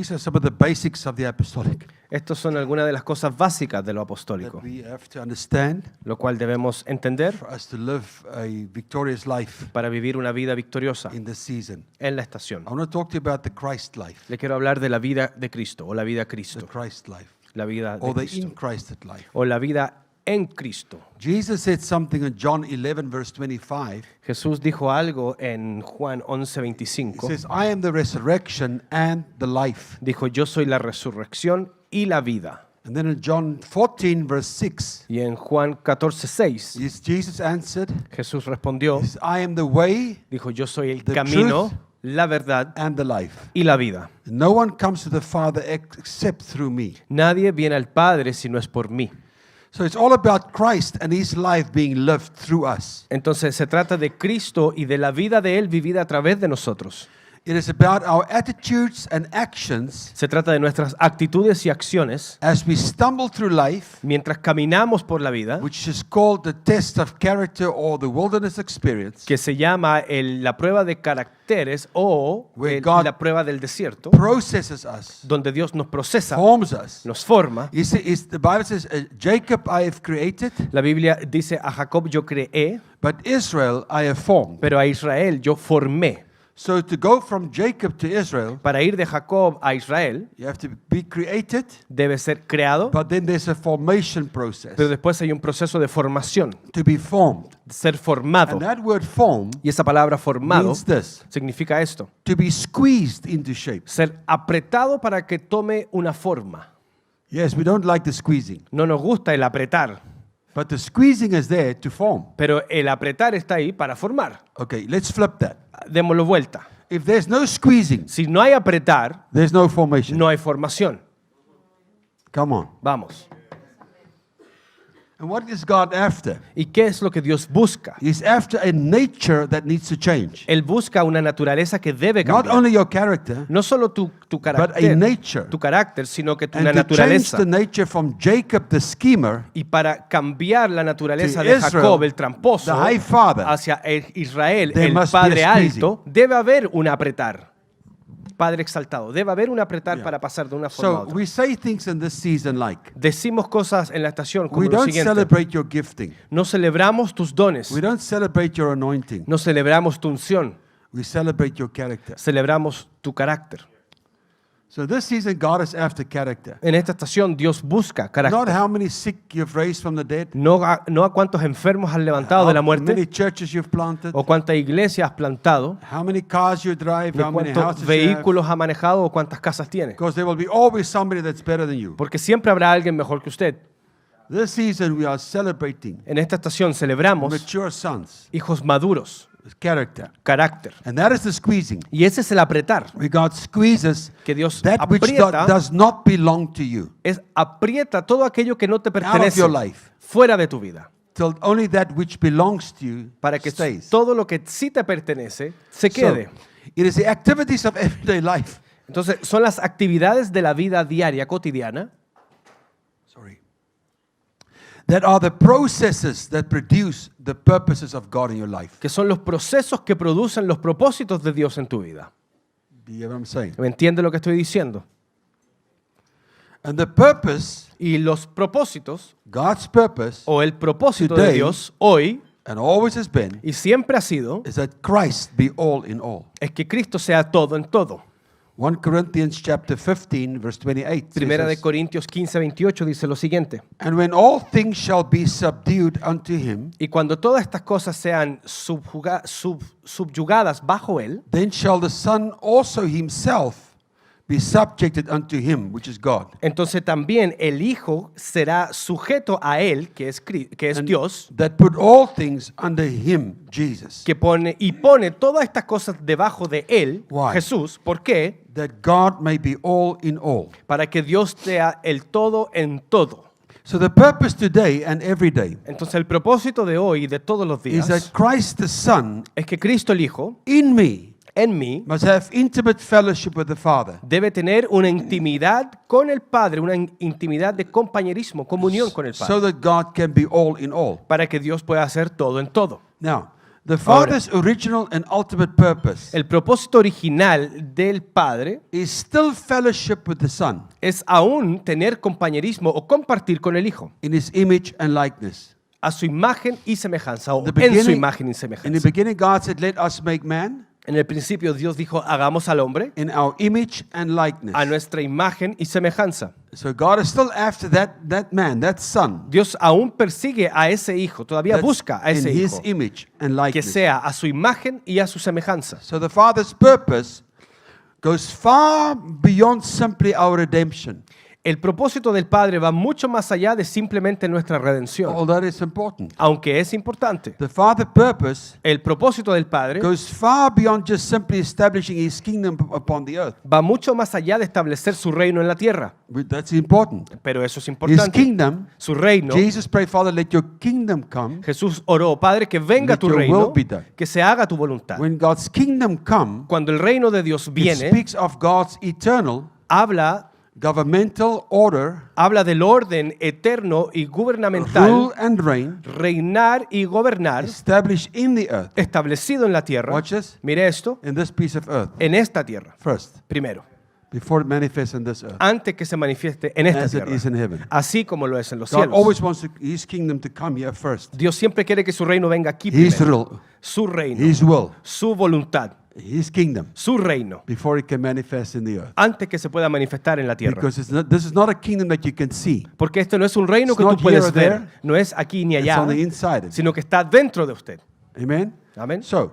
these are some of the basics of the apostolic Estas son algunas de las cosas básicas de lo that apostólico, we have to understand lo cual debemos entender for us to live a victorious life para vivir una vida victoriosa in this season. en la estación. I want to talk to you about the Christ life, Le quiero hablar de la vida de Cristo o la vida the Cristo, Christ life, la vida or de the in Cristo Christ life. o la vida en Cristo. Jesus said something in John 11, verse 25. Jesús dijo algo en Juan He 11:25. says, I am the resurrection and the life. Dijo, yo soy la resurrección y la vida. And then in John 14, verse 6, Y en Juan 14:6, Jesus answered, Jesús respondió, he says, I am the way dijo, yo soy el the camino, truth, la verdad and the life. y la vida. No one comes to the Father except through me. Nadie viene al Padre si no es por mí. So it's all about Christ and his life being lived through us. Entonces se trata de Cristo y de la vida de Él vivida a través de nosotros. It is about our attitudes and actions Se trata de nuestras actitudes y acciones as we stumble through life, mientras caminamos por la vida, which is called the test of character or the wilderness experience, que se llama la prueba de caracteres o Where God la prueba del desierto, processes us, donde Dios nos procesa, forms us. nos forma. The Bible says, Jacob I have created, La Biblia dice, a Jacob yo creé, but Israel I have formed. pero a Israel yo formé. So to go from Jacob to Israel, Para ir de Jacob a Israel, you have to be created, debe ser creado, but then there's a formation process pero después hay un proceso de formación, to be formed. de ser formado. And that word form Y esa palabra formado means this, significa esto, to be squeezed into shape. ser apretado para que tome una forma. Yes, we don't like the squeezing, No nos gusta el apretar, but the squeezing is there to form. pero el apretar está ahí para formar. Okay, let's flip that. Démoslo vuelta. If there's no squeezing, Si no hay apretar, there's no formation. no hay formación. Come on. Vamos. And what is God after? ¿Y qué es lo que Dios busca? He's after a nature that needs to change. Él busca una naturaleza que debe Not cambiar. only your character, No solo tu but a carácter, nature. sino que And una to change naturaleza. the nature from Jacob the schemer Y para cambiar la naturaleza to de Israel, Jacob, el tramposo, the high father, hacia Israel, there el must be padre a squeezing. alto, debe haber un apretar. Padre exaltado, debe haber un apretar Yeah. para pasar de una forma a So otra. we say things in this season like, Decimos cosas en la estación como we lo don't siguiente. celebrate your gifting. No celebramos tus dones, We don't celebrate your anointing. no celebramos tu unción, We celebrate your character. celebramos tu carácter. So this season, God is after character. En esta estación Dios busca Not carácter. how many sick you've raised from the dead, No a cuántos enfermos has levantado de la how many muerte, churches you've planted, o cuántas iglesias has plantado, how many cars you drive, ni how many cuántos houses you have. vehículos ha manejado o cuántas casas tiene. Because there will be always somebody that's better than you. Porque siempre habrá alguien mejor que usted. This season, we are celebrating En esta estación celebramos mature sons, hijos maduros, character. carácter. And that is the squeezing. Y ese es el apretar, Where God squeezes que Dios that which aprieta, does not belong to you aprieta todo aquello que no te out of pertenece your life, fuera de tu vida, till only that which belongs to you para que stays. todo lo que sí te pertenece se So, quede. it is the activities of everyday life. Entonces, son las actividades de la vida diaria, cotidiana, That are the processes that produce the purposes of God in your life. que son los procesos que producen los propósitos de Dios en tu vida. Do you hear what I'm saying? ¿Me entiende lo que estoy diciendo? And the purpose, Y los propósitos, God's purpose, o el propósito de Today, Dios hoy, and always has been, y siempre ha sido, is that Christ be all in all. es que Cristo sea todo en todo. 1 Corinthians chapter 15, verse 28 Primera de says, Corintios 15:28 dice lo siguiente: and when all things shall be subdued unto him, y cuando todas estas cosas sean subyugadas bajo él, then shall the Son also himself be subjected unto him, which is God. entonces también el Hijo será sujeto a él, que es And Dios, that put all things under him, Jesus. que pone todas estas cosas debajo de él, Why? Jesús. ¿Por qué? That God may be all in all. Para que Dios sea el todo en todo. So the purpose today and every day Entonces el propósito de hoy y de todos los is that días Christ the Son es que Cristo el Hijo in me en mí must have intimate fellowship with the Father, debe tener una intimidad con el Padre, una intimidad de compañerismo, comunión con el so Padre, that God can be all in all. para que Dios pueda hacer todo en todo. Now, The Father's original and ultimate purpose El propósito original del Padre is still fellowship with the Son es aún tener compañerismo o compartir con el Hijo, in His image and likeness. a su imagen y semejanza, o The en su beginning- imagen y In the semejanza. beginning, God said, "Let us make man En el principio Dios dijo, hagamos al hombre in our image and likeness." a nuestra imagen y semejanza. So God is still after that man, that son, Dios aún persigue a ese hijo, todavía that's busca a in ese His hijo, image and que likeness. sea a su imagen y a su semejanza. So the Father's purpose goes far beyond simply our redemption, El propósito del Padre va mucho más allá de simplemente nuestra redención, although it's important. aunque es importante. The Father's purpose El propósito del Padre goes far beyond just simply establishing His kingdom upon the earth. va mucho más allá de establecer su reino en la tierra, That's important. pero eso es His importante. kingdom, Su reino, Jesus prayed, "Father, let your kingdom come." Jesús oró, Padre, que venga Let tu your reino, will be done. que se haga tu voluntad. When God's kingdom come, Cuando el reino de Dios it viene, speaks of God's eternal habla governmental order, del orden eterno y gubernamental, rule and reign reinar y gobernar, established in the earth. establecido en la tierra. Watch this. Mire esto, In this piece of earth en esta tierra, first, primero, before it manifests in this earth, antes que se manifieste en esta as it tierra, is in heaven. así como lo es en los God cielos. always wants His kingdom to come here first. Dios siempre quiere que su reino venga aquí His primero. rule, Su reino, His will, su voluntad, His kingdom, su reino, before it can manifest in the earth. antes que se pueda manifestar en la tierra. Because this is not a kingdom that you can see. Porque esto no es un reino It's que tú not here puedes or ver, there. no es aquí ni It's allá, on the inside of you. sino que está dentro de usted. Amen? Amén. So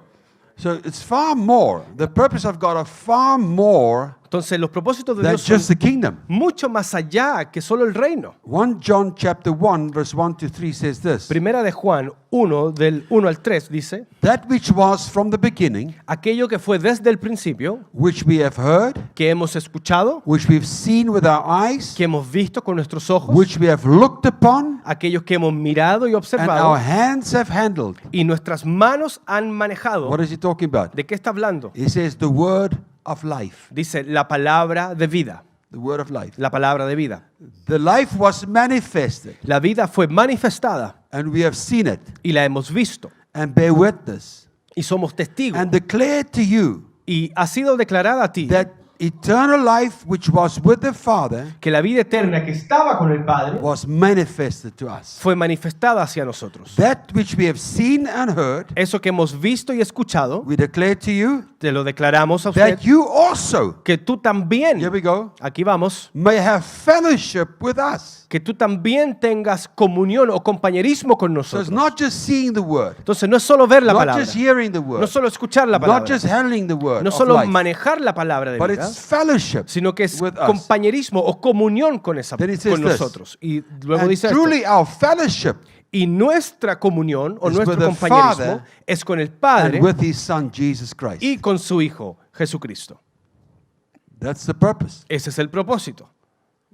it's far more. The purpose of God are far more Entonces, los propósitos de than Dios son just the kingdom. mucho más allá que solo el reino. 1 John chapter 1 verse 1 to 3 says this. Primera de Juan 1, del 1 al 3, dice, That which was from the beginning, aquello que fue desde el principio, which we have heard, que hemos escuchado, which we've seen with our eyes, que hemos visto con nuestros ojos, which we have looked upon, aquellos que hemos mirado y and observado, our hands have handled. y nuestras manos han manejado. What is he talking about? ¿De qué está hablando? He says the word of life. Dice la palabra de vida, The word of life. la palabra de vida. The life was manifested, La vida fue manifestada and we have seen it, y la hemos visto and bear witness, y somos testigos. and declare to you Y ha sido declarada a ti that eternal life which was with the Father que la vida eterna que estaba con el Padre was manifested to us. fue manifestada hacia nosotros. That which we have seen and heard, Eso que hemos visto y escuchado, we declare to you te lo declaramos a usted, that you also, que tú también, here we go, aquí vamos, may have fellowship with us. que tú también tengas comunión o compañerismo con So it's nosotros. not just seeing the word, Entonces no es solo ver la not palabra, just hearing the word, no solo escuchar la not palabra, just handling the word no of solo life, manejar la palabra de but vida, it's fellowship sino que es with us. compañerismo o comunión con, Then it says con this. nosotros. Y luego And dice esto, truly our fellowship y nuestra comunión o is nuestro with the compañerismo Father es con el Padre and with His Son Jesus Christ. y con su Hijo Jesucristo. That's the purpose. Ese es el propósito.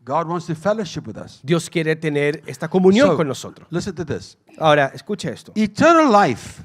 God wants to fellowship with us. Dios quiere tener esta comunión So, con nosotros. listen to this. Ahora, escuche esto. Eternal life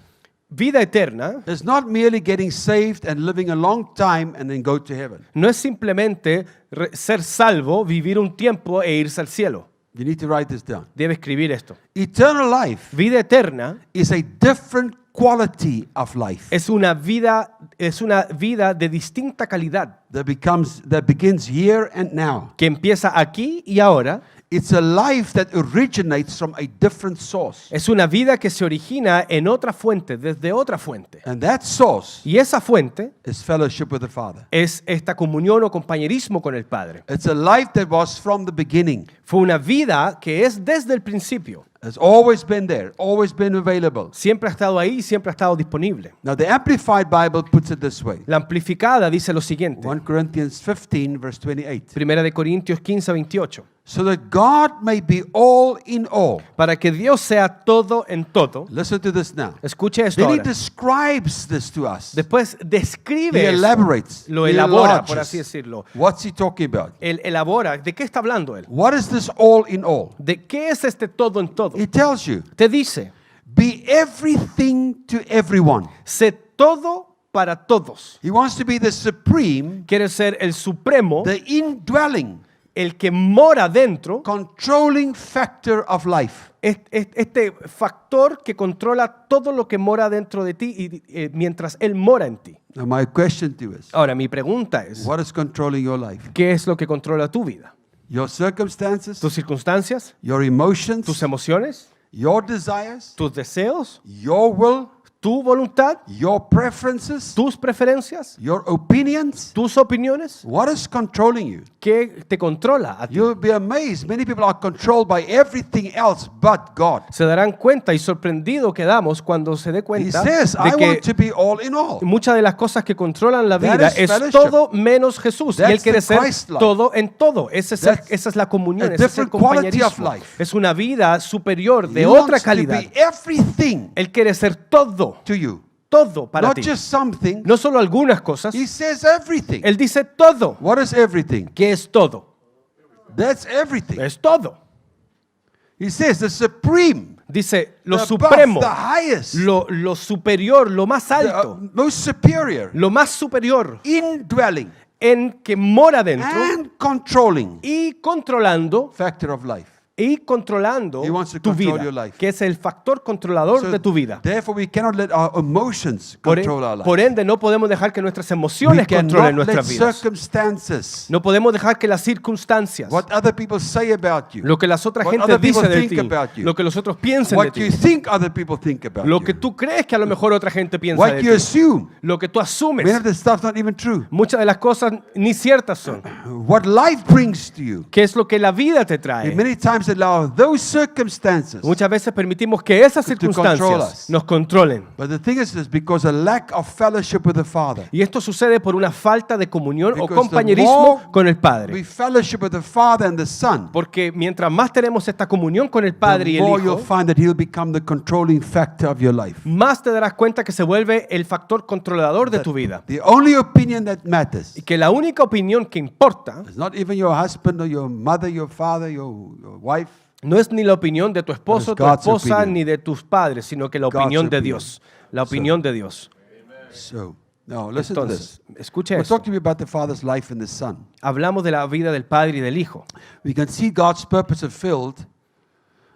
Vida eterna is not merely getting saved and living a long time and then go to heaven. no es simplemente ser salvo, vivir un tiempo e irse al cielo. You need to write this down. Debe escribir esto. Eternal life Vida eterna is a different quality of life es una vida de distinta calidad that begins here and now. que empieza aquí y ahora. It's a life that originates from a different source. Es una vida que se origina en otra fuente, desde otra fuente. And that source Y esa fuente is fellowship with the Father. es esta comunión o compañerismo con el Padre. It's a life that was from the beginning. Fue una vida que es desde el principio. Has always been there, always been available. Siempre ha estado ahí y siempre ha estado disponible. Now the Amplified Bible puts it this way. La amplificada dice lo siguiente. 1 Corinthians 15 verse 28. Primera de Corintios 15, 28. So that God may be all in all. Para que Dios sea todo en todo. Listen to this now. Escuche esto Then he ahora. describes this to us. Después describe He eso. elaborates. Lo He elabora, por enlarges. así decirlo. What's he talking about? Él elabora. ¿De qué está hablando él? What is this all in all? ¿De qué es este todo en todo? He tells you, Te dice, be everything to everyone. sé todo para todos. He wants to be the supreme, Quiere ser el supremo, the indwelling, el que mora dentro, controlling factor of life. este factor que controla todo lo que mora dentro de ti y mientras Él mora en ti. Now my question to you is, Ahora, mi pregunta es, what is controlling your life? ¿qué es lo que controla tu vida? Your circumstances, ¿Tus circunstancias? your emotions, ¿Tus emociones? your desires, ¿Tus deseos? your will, ¿Tu voluntad? your preferences, ¿Tus preferencias? your opinions? ¿Tus opiniones? What is controlling you? ¿Qué te controla a ti? You'll be amazed. Many people are controlled by everything else but God. Se darán cuenta y sorprendido quedamos cuando se dé He cuenta says, de I want que to be all in all. muchas de las cosas que controlan la That vida is es fellowship. todo menos Jesús. Y Él That's quiere the ser Christ life. todo en todo. Esa es la comunión, a ese es el different quality of compañerismo. life. Es una vida superior de He otra wants to calidad. be everything Él quiere ser todo, to you. todo para Not ti. just something. No solo algunas cosas. He says everything. Él dice todo. What is everything? ¿Qué es todo? That's everything. Es todo. He says the supreme, Dice lo the above, supremo, the highest, lo superior, lo más the alto, most superior, lo más superior indwelling en que mora dentro and controlling y controlando factor of life. y controlando He wants to tu control vida, your life. que es el factor controlador So de tu vida. therefore, we cannot let our emotions control our life. Por ende, no podemos dejar que nuestras We emociones controlen cannot let nuestras vidas. circumstances, No podemos dejar que las circunstancias, what other people say about you, lo que las otras what gente other people dice de think ti, about you, lo que los otros piensen de what you ti, think other people think about lo que you, tú crees que a lo mejor otra gente piensa what de you ti, assume. lo que tú asumes. Many of the stuff's not even true. Muchas de las cosas ni ciertas son. What life brings to you. ¿Qué es lo que la vida te And trae? many times allow those circumstances. Muchas veces permitimos que esas To control circunstancias us. nos controlen. But the thing is this, because a lack of fellowship with the Father. Y esto sucede por una falta de comunión o Because the compañerismo more con el We Padre. fellowship with the Father and the Son. Porque mientras más tenemos esta comunión con el Padre y The el more you'll Hijo, find that He'll become the controlling factor of your life. más te darás cuenta que se vuelve el factor controlador de tu vida. The only opinion that matters Y que la única opinión que importa is not even your husband or your mother, your father, your wife. no es ni la opinión de tu esposo, tu God's esposa, opinion. ni de tus padres, sino que la God's opinión de opinion. Dios. La opinión de Dios. So, now listen to Entonces, this. escuche We'll esto. talk to you about the Father's life and the Son. Hablamos de la vida del Padre y del Hijo. We can see God's purpose fulfilled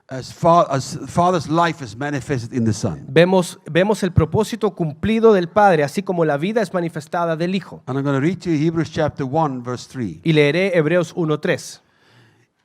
as Father's life is manifested in the Son. Vemos el propósito cumplido del Padre, así como la vida es manifestada del Hijo. And I'm going to read to you Hebrews chapter 1, verse 3. Y leeré Hebreos 1:3.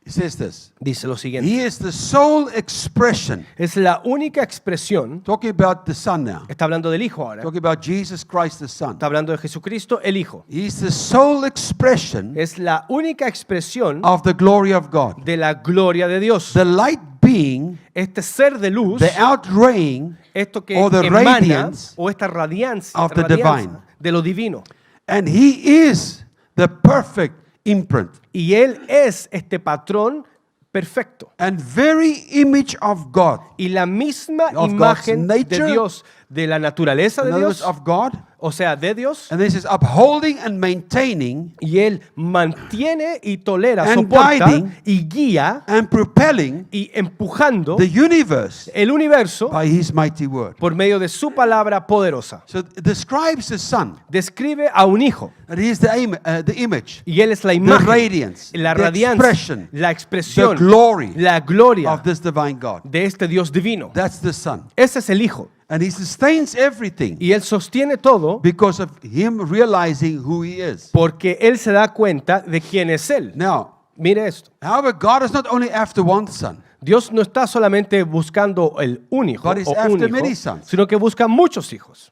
It says this. Dice lo siguiente. He is the sole expression. Es la única expresión, Talking about the Son now. está hablando del Hijo ahora, Talking about Jesus Christ the Son. está hablando de Jesucristo, el Hijo. He's the sole expression Es la única expresión of the glory of God. de la gloria de Dios. The light being, Este ser de luz, the outraying esto que or the emana, radiance o esta radiancia, of the radianza divine. de lo divino. and He is the perfect imprint Y Él es este patrón perfecto. and very image of God. Y la misma Of imagen God's de nature. Dios, de la naturaleza In de other words, Dios, of God. o sea, de Dios, And this is upholding and maintaining y Él mantiene y tolera, And soporta guiding. y guía and propelling y empujando the universe el universo by His mighty word. por medio de su palabra poderosa. So it describes the Son. Describe a un hijo And He is the image, y Él es la imagen, radiance, la the radiancia, expression, la expresión, the glory la gloria of this divine God. de este Dios divino. That's the Son. Ese es el Hijo. And He sustains everything Y Él sostiene todo because of Him realizing who He is. porque Él se da cuenta de quién es Él. Now, Mire esto. however, God is not only after one Son. Dios no está solamente buscando un hijo, But he's o un after hijo, many sons. sino que busca muchos hijos.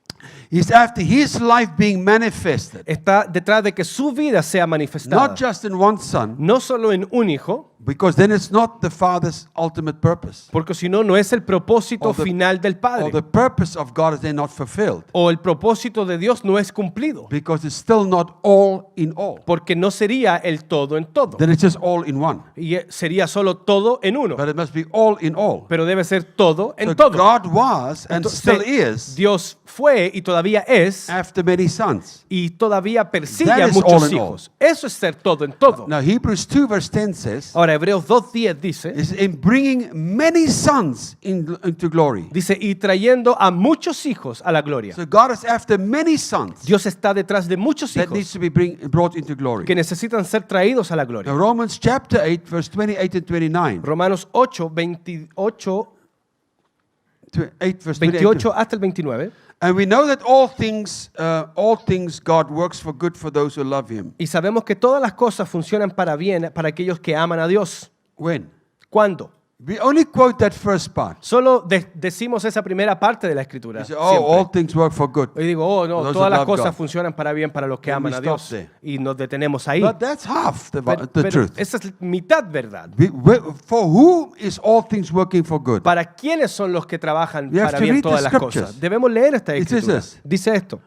He's after His life being manifested. Está detrás de que su vida sea manifestada. Not just in one Son, No solo en un hijo, because then it's not the Father's ultimate purpose. porque si no, no es el propósito Or the- final del Or Padre. the purpose of God is then not fulfilled. O el propósito de Dios no es cumplido. Because it's still not all in all. Porque no sería el todo en todo. Then it's just all in one. Y sería solo todo en uno. But it must be all in all. Pero debe ser todo en So todo. God was and Entonces, still is Dios fue y todavía es after many sons. y todavía persigue That a is all muchos in hijos. Eso es ser todo en todo. Now, Hebrews 2 verse 10 says, Ahora, Hebreos 2:10 dice, is in bringing many sons into glory. y trayendo a muchos hijos a la gloria. So God is after many sons Dios está detrás de muchos that needs hijos to be brought into glory. que necesitan ser traídos a la gloria. Now, Romans chapter 8 verse 28 and 29. Romanos 8, 28 8 verse 28 hasta el 29. And we know that all things God works for good for those who love Him. Y sabemos que todas las cosas funcionan para bien para aquellos que aman a Dios. When? ¿Cuándo? We only quote that first part. Solo decimos esa primera parte de la escritura. We say, siempre. all things work for good. Y digo, For no, those todas who las love cosas God. funcionan para bien para los que Then aman we a stop Dios. there. Y nos detenemos ahí. But that's half the Pero truth. esa es mitad verdad. For whom is all things working for good? ¿Para quiénes son los que trabajan We have para to bien read todas the las scriptures. cosas? Debemos leer esta It says escritura. this. Dice esto.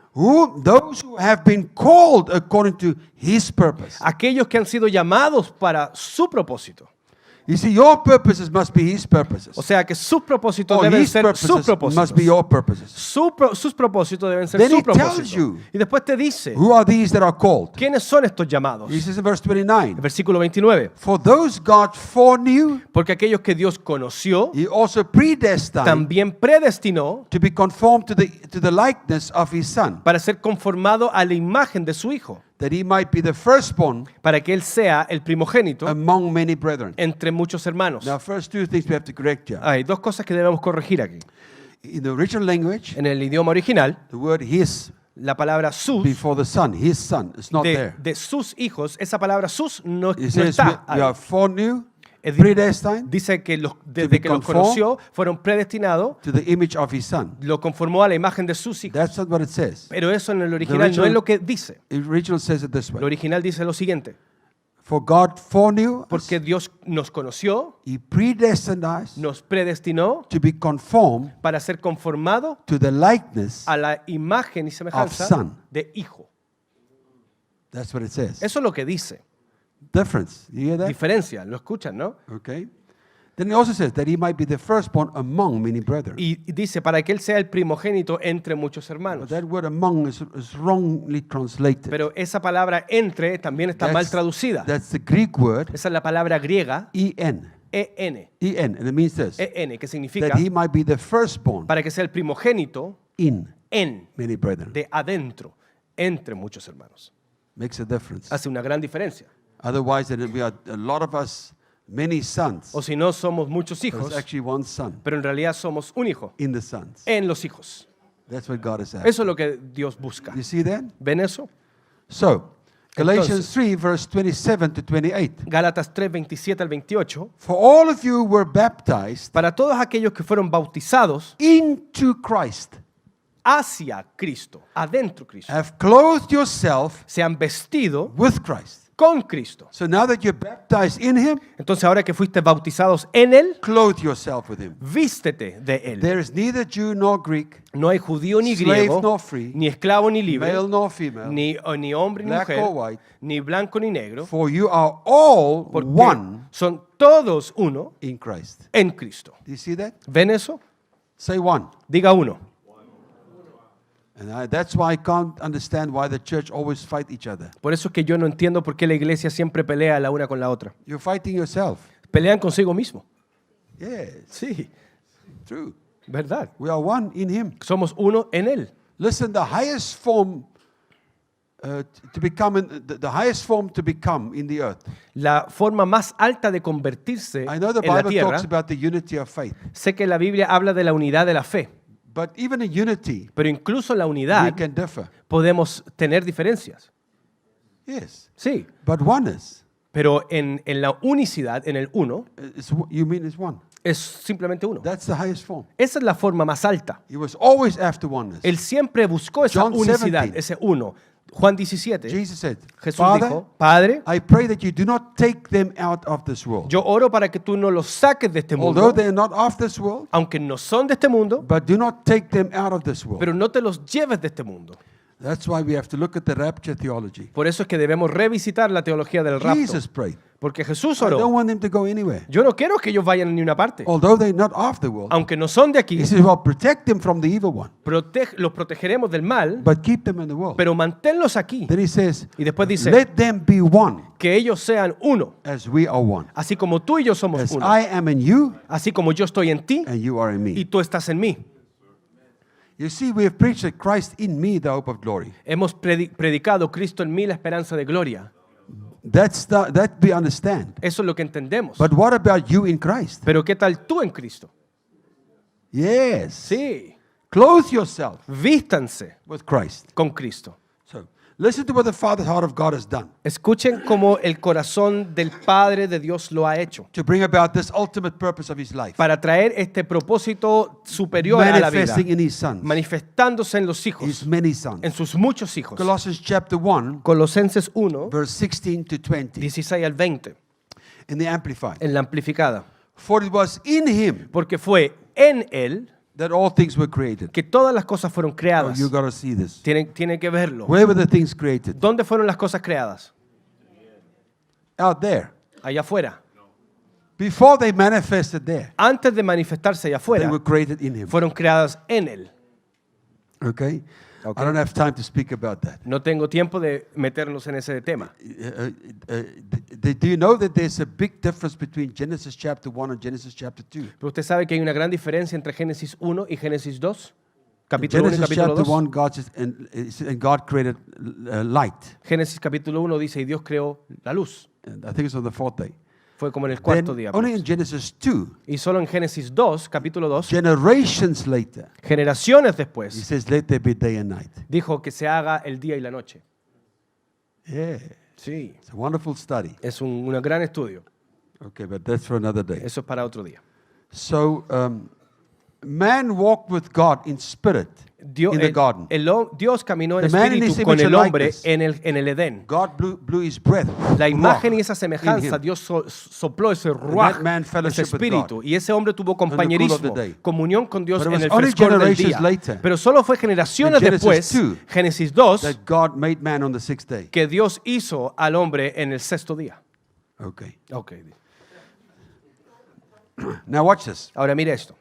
Those who have been called according to His purpose. Aquellos que han sido llamados para su propósito. You see, your purposes must be His purposes. O sea que sus propósitos Or deben His ser sus purposes propósitos. must be your purposes. Sus propósitos deben ser Then sus he tells propósitos. you, Y después te dice, Who are these that are called? ¿quiénes son estos llamados? He says in verse 29, El versículo 29. For those God foreknew, Porque aquellos que Dios conoció, He also predestined también predestinó to be conformed to the likeness of His Son, para ser conformado a la imagen de su Hijo, that He might be the firstborn para que Él sea el primogénito among many brethren. entre muchos hermanos. Now, first two things we have to correct here. Hay dos cosas que debemos corregir aquí. In the original language, En el idioma original, the word His la palabra sus, before the Son, His Son, is not there. de sus hijos, esa palabra sus no It says está we ahí. are foreknew, Es decir, predestined Dice que be desde que los conformed conoció, fueron predestinados, to the image of His Son. lo conformó a la imagen de sus hijos. That's not what it says. Pero eso en el original no original- es lo que dice. The original says it this El way. original dice lo siguiente. For God foreknew us, Porque Dios nos conoció, He predestined us nos predestinó to be conformed para ser conformado to the likeness. a la imagen y semejanza son. de hijo. That's what it says. Eso es lo que dice. Difference. You hear that? Diferencia, lo escuchan, ¿no? Okay. Then it also says that He might be the firstborn among many brethren. Y dice para que Él sea el primogénito entre muchos But hermanos. that word among is wrongly translated. Pero esa palabra entre también está mal traducida. That's the Greek word Esa es la palabra griega en. en, And it means this. que significa That He might be the firstborn para que sea el primogénito in en, many brethren. de adentro, entre muchos hermanos. Makes a difference. Hace una gran diferencia. Otherwise, then we are a lot of us, many sons. O si no, somos muchos But it's hijos, actually one son pero en realidad somos un hijo in the sons. en los hijos. That's what God is after. Eso es lo que Dios busca. You see that? ¿Ven eso? So, Galatians Entonces, 3, verse 27 to 28. Gálatas 3, 27 al 28. For all of you were baptized Para todos aquellos que fueron bautizados into Christ, hacia Cristo, adentro de Cristo, have clothed yourself se han vestido with Christ. con Cristo. So now that you're baptized in Him, Entonces ahora que fuiste bautizados en Él, clothe yourself with Him. vístete de Él. There is neither Jew nor Greek, No hay judío ni slave griego, nor free, ni esclavo ni libre, male nor female, ni hombre ni black mujer, or white, ni blanco ni negro, for you are all porque one son todos uno in Christ. en Cristo. Do you see that? ¿Ven eso? Say one. Diga uno. And that's why I can't understand why the church always fight each other. Por eso es que yo no entiendo por qué la iglesia siempre pelea la una con la otra. You're fighting yourself. Pelean consigo mismo. Yes, Sí, true. verdad. We are one in Him. Somos uno en Él. Listen, the highest form to become the highest form to become in the earth. La forma más alta de convertirse I know the en la Bible tierra. talks about the unity of faith, Sé que la Biblia habla de la unidad de la fe, but even in unity, pero incluso en la we unidad can differ. podemos tener diferencias. Yes, Sí, but oneness, pero en la unicidad, en el uno, you mean it's one. es simplemente uno. That's the highest form. Esa es la forma más alta. He was always after oneness. Él siempre buscó esa John unicidad, 17. ese uno. Juan 17, Jesus said, Jesús Father, dijo, Padre, I pray that you do not take them out of this world. yo oro para que tú no los saques de este Although mundo, they are not of this world, aunque no son de este mundo, but do not take them out of this world. pero no te los lleves de este mundo. That's why we have to look at the rapture theology. Por eso es que debemos revisitar la teología del rapto. Jesus prayed. Porque Jesús I don't oró. want them to go anywhere. Yo no quiero que ellos vayan a ninguna parte. Although they're not of the world. Aunque no son de aquí, He says, well, protect them from the evil one, los protegeremos del mal, but keep them in the world. pero manténlos aquí. Then he says, Y después dice, let them be one que ellos sean uno, as we are one. así como tú y yo somos As uno. I am in you Así como yo estoy en ti and you are in y me. tú estás en mí. You see, we have preached that Christ in me, the hope of glory. Hemos predicado Cristo en mí, la esperanza de gloria. That we understand. Eso es lo que entendemos. But what about you in Christ? Pero ¿qué tal tú en Cristo? Yes. Sí, Clothe yourself vístanse with Christ. con Cristo. So, listen to what the Father's heart of God has done Escuchen cómo el corazón del Padre de Dios lo ha hecho to bring about this ultimate purpose of his life, para traer este propósito superior a la vida, manifesting in his sons, manifestándose en los his hijos, many sons. en sus muchos hijos. Colossians chapter 1, Colosenses 1, verse 16 to 20, 16 al 20, in the Amplified. en la amplificada. For it was in him Porque fue en Él that all things were created. que todas las cosas fueron Oh, creadas. you got to see this. Tienen que verlo. Where were the things created? ¿Dónde fueron las cosas creadas? Out there. Allá afuera. Before they manifested there, Antes de manifestarse allá they afuera, were created in him. fueron creadas en Él. Okay? Okay. I don't have time to speak about that. No tengo tiempo de meternos en ese tema. Do you know that there's a big difference between Genesis chapter 1 and Genesis chapter 2? Pero usted sabe que hay una gran diferencia entre Génesis 1 y Génesis 2. Capítulo 1 y Genesis capítulo chapter 2. 1, God says, and God created light. Génesis capítulo 1 dice, y Dios creó la luz. And I think it's on the fourth day. Fue como en el cuarto Then, día. only pues. in Genesis 2, Y solo en Génesis 2, capítulo 2, generations later, generaciones he después, says, let there be day and night. dijo que se haga el día y la noche. Yeah, Sí, it's a wonderful study. es un gran estudio. Okay, but that's for another day. Eso es para otro día. So, man walked with God in spirit Dios, in the garden. Dios caminó en The man in his espíritu con image el and hombre likeness. en el Edén. God blew his breath. La imagen y ruach, esa in semejanza, him. Dios sopló ese ruaj, that man ese fellowship with espíritu. God Y ese hombre tuvo cool of compañerismo, the day. comunión con Dios But it en was el only frescor del generations día. later, Pero solo fue generaciones in Genesis después, 2, Génesis 2, that God made man on the sixth day. que Dios hizo al hombre en el sexto día. Okay. Okay. Now watch this. Ahora mire esto.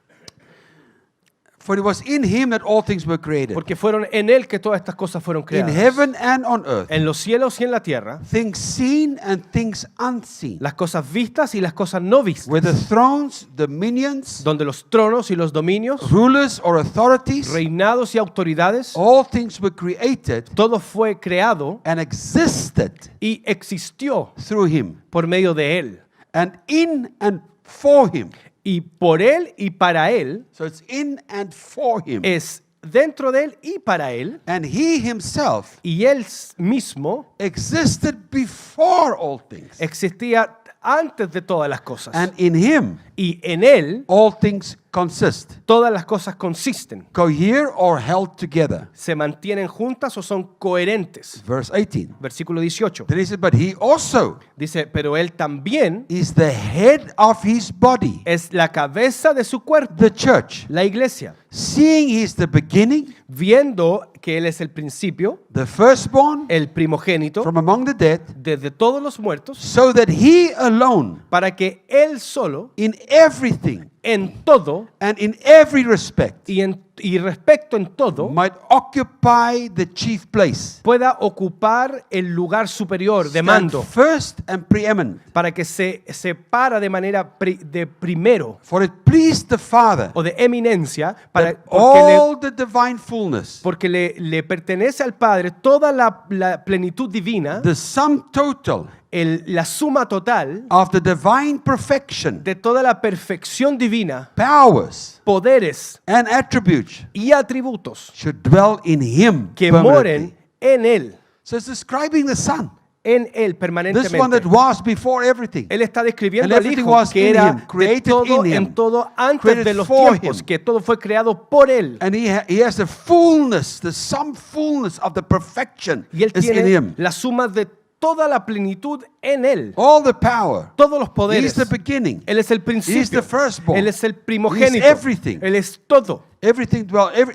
For it was in him that all things were created. Porque fueron en él que todas estas cosas fueron In creadas. heaven and on earth. En los cielos y en la tierra, Things seen and things unseen. las cosas vistas y las cosas no vistas. Whether thrones, dominions, Donde los tronos y los dominios, rulers or authorities, reinados y autoridades, all things were created todo fue creado and existed y existió through him. por medio de él. And in and for him. Y por él y para él So it's in and for him. es dentro de él y para él. And he himself Y él mismo existed before all things. existía antes de todas las cosas. And in him Y en él all things consist. todas las cosas consisten. Cohere or held together. Se mantienen juntas o son coherentes. Verse 18. Versículo 18. Then he said, but he also Dice, pero él también is the head of his body, es la cabeza de su cuerpo, the church. la iglesia. Seeing he is the beginning, Viendo que él es el principio, the firstborn el primogénito, from among the dead, desde todos los muertos, so that he alone, para que él solo, in everything en todo and in every respect, y respecto en todo, might occupy the chief place. pueda ocupar el lugar superior de Stand mando, first and preeminent. para que se separa de manera de primero For it pleased the Father o de eminencia, that porque all the divine fullness, le pertenece al Padre toda la plenitud divina, the sum total la suma total of the divine perfection, de toda la perfección divina, powers, poderes and attributes y atributos should dwell in him que permanently. moren en Él, So it's describing the Son, en Él this one that permanentemente. was before everything. Él está describiendo And al everything Hijo was que in era him, created de todo in him, en todo antes created de los for tiempos, him. que todo fue creado por Él. And he has the fullness, the sum fullness of the perfection Y Él is in tiene him. la suma de toda la plenitud en Él. All the power. Todos los He's poderes. the beginning. Él es el He's principio. the firstborn. Él es el primogénito. He's everything. Él es todo. Everything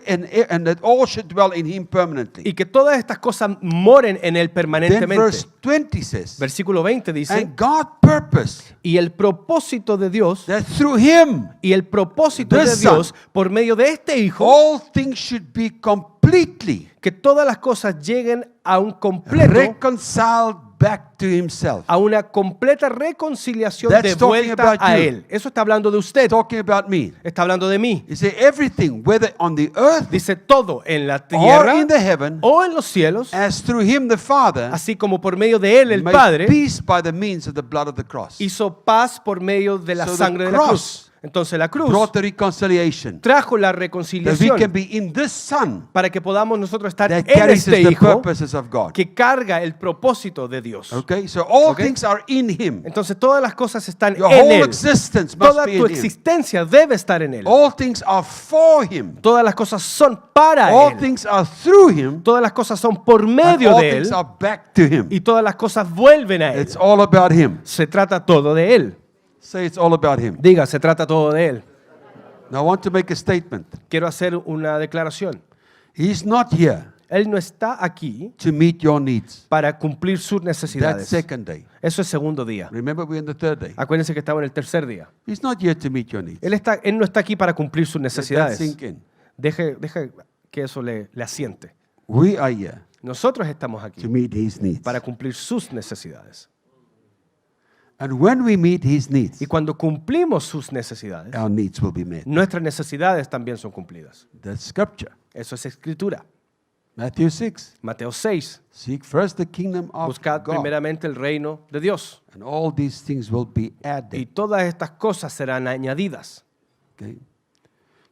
and that all should dwell in him permanently. Y que todas estas cosas moren en Él Then permanentemente. verse 20 says, Versículo 20 dice, and God purposed y el propósito de Dios, that through him y el propósito The de Dios, por medio de este Hijo, all things should be completely que todas las cosas lleguen a un completo, reconciled back to himself. a una completa reconciliación That's de talking vuelta about a you. Él. Eso está hablando de usted, Talking about me. está hablando de mí. He said everything, whether on the earth Dice todo en la or tierra in the heaven, o en los cielos, as through him the Father así como por medio de Él, el made Padre, peace by the means of the blood of the cross. hizo paz por medio de la So the sangre de la cross cruz. Entonces la cruz Brought the reconciliation. trajo la That we reconciliación can be in this Son para que podamos nosotros estar that en carries este the Hijo purposes of God. que carga el propósito de Dios. Okay, so all Okay. things are in him. Entonces todas las cosas están Your en whole Él. existence must Toda be tu in him. existencia debe estar en Él. All things are for him. Todas las cosas son para All Él. things are through him. Todas las cosas son por And medio all de things Él. are back to him. Y todas las cosas vuelven a Él. It's all about him. Se trata todo de Él. Say it's all about him. Diga, se trata todo de Él. Now I want to make a statement. Quiero hacer una declaración. He's not here Él no está aquí to meet your needs. para cumplir sus That's necesidades. second day. Eso es segundo día. Remember, we're in the third day. Acuérdense que estamos en el tercer día. He's not here to meet your needs. Él no está aquí para cumplir sus Let that necesidades. sink in. Deje que eso le asiente. We are here Nosotros estamos aquí to meet his needs. para cumplir sus necesidades. And when we meet his needs, Y cuando cumplimos sus necesidades, our needs will be met. nuestras necesidades también son cumplidas. That's scripture. Eso es escritura. Matthew 6. Mateo 6. Seek first the kingdom of Buscad God, primeramente el reino de Dios. and all these things will be Y added. todas estas cosas serán añadidas. Okay?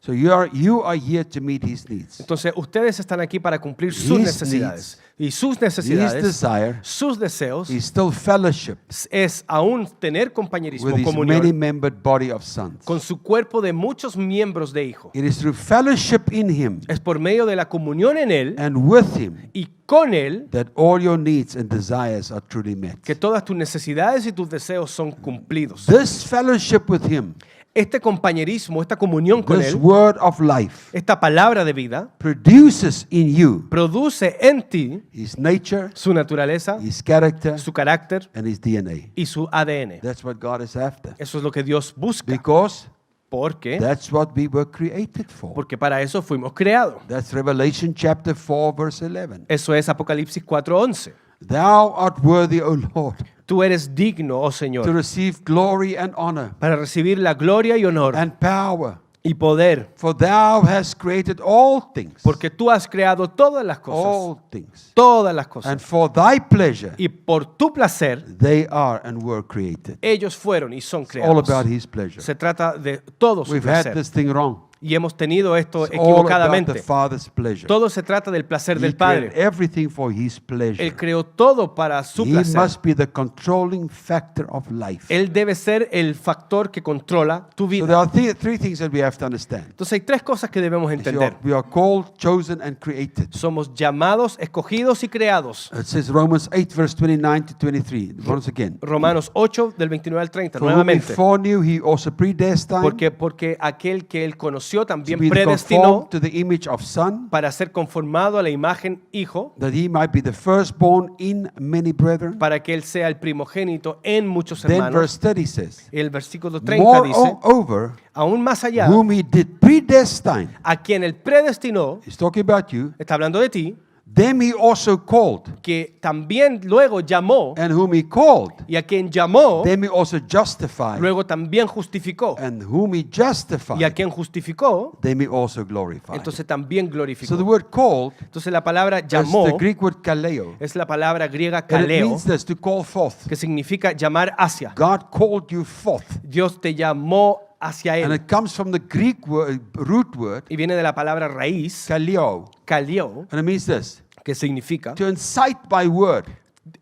So you are here to meet his needs. Entonces, ustedes están aquí para cumplir sus His necesidades. Y sus His necesidades, desire sus deseos, is still fellowship es aún tener compañerismo, with his comunión, many-membered body of sons. con su cuerpo de muchos miembros de hijo. It is through fellowship in him Es por medio de la comunión en Él and with him y con Él that all your needs and desires are truly met. que todas tus necesidades y tus deseos son cumplidos. This fellowship with him, Este compañerismo, esta comunión con this Él, word of life, esta palabra de vida, produces in you produce en ti his nature, su naturaleza, his character, su carácter and his DNA. y su ADN. That's what God is after. Eso es lo que Dios busca. Because ¿Por qué? that's what we were created for. Porque para eso fuimos creados. That's Revelation chapter 4, verse 11. Eso es Apocalipsis 4:11. Thou art worthy, O Lord, Tú eres digno, oh to Señor, receive glory and honor para recibir la gloria y honor and power. y poder, For thou hast created all things. porque tú has creado todas las cosas, All things. todas las cosas. And for thy pleasure, Y por tu placer, they are and were created. ellos fueron y son It's all about creados. his pleasure. Se trata de todo su We've had placer. this thing wrong. Y hemos tenido esto It's all about the equivocadamente. Father's pleasure. Todo se trata del placer He del created Padre. everything for his pleasure. Él creó todo para su He placer. must be the controlling factor of life. Él debe ser el factor que controla tu So vida. there are three things that we have to understand. Entonces hay tres cosas que debemos entender. We are called, chosen, and created. Somos llamados, escogidos y creados. It says Romans 8, verse 29 to 23. Once again. Romanos 8 del 29 al 30, For whom he nuevamente. foreknew, he also predestined Porque aquel que él conoció to también be predestinó conformed to the image of Son, para ser conformado a la imagen hijo, that he might be the firstborn in many brethren. para que él sea el primogénito en muchos Then hermanos. verse 30 says, El versículo 30 dice, moreover, aún más allá, whom he did predestine, a quien él predestinó, he's talking about you, está hablando de ti, them he also called, que también luego llamó, and whom he called, y a quien llamó, them he also justified, luego también justificó, and whom he y a justified, quien justificó, them he also glorified. entonces también So the glorificó. word called Entonces la palabra is llamó the Greek word kaleo, es la palabra griega and it kaleo, means this, to call forth. que significa llamar hacia. God called you forth. Dios te llamó hacia And él. it comes from the Greek word, root word, Y viene de la palabra raíz, kaleo. kaleo, And it means this, que significa to incite by word.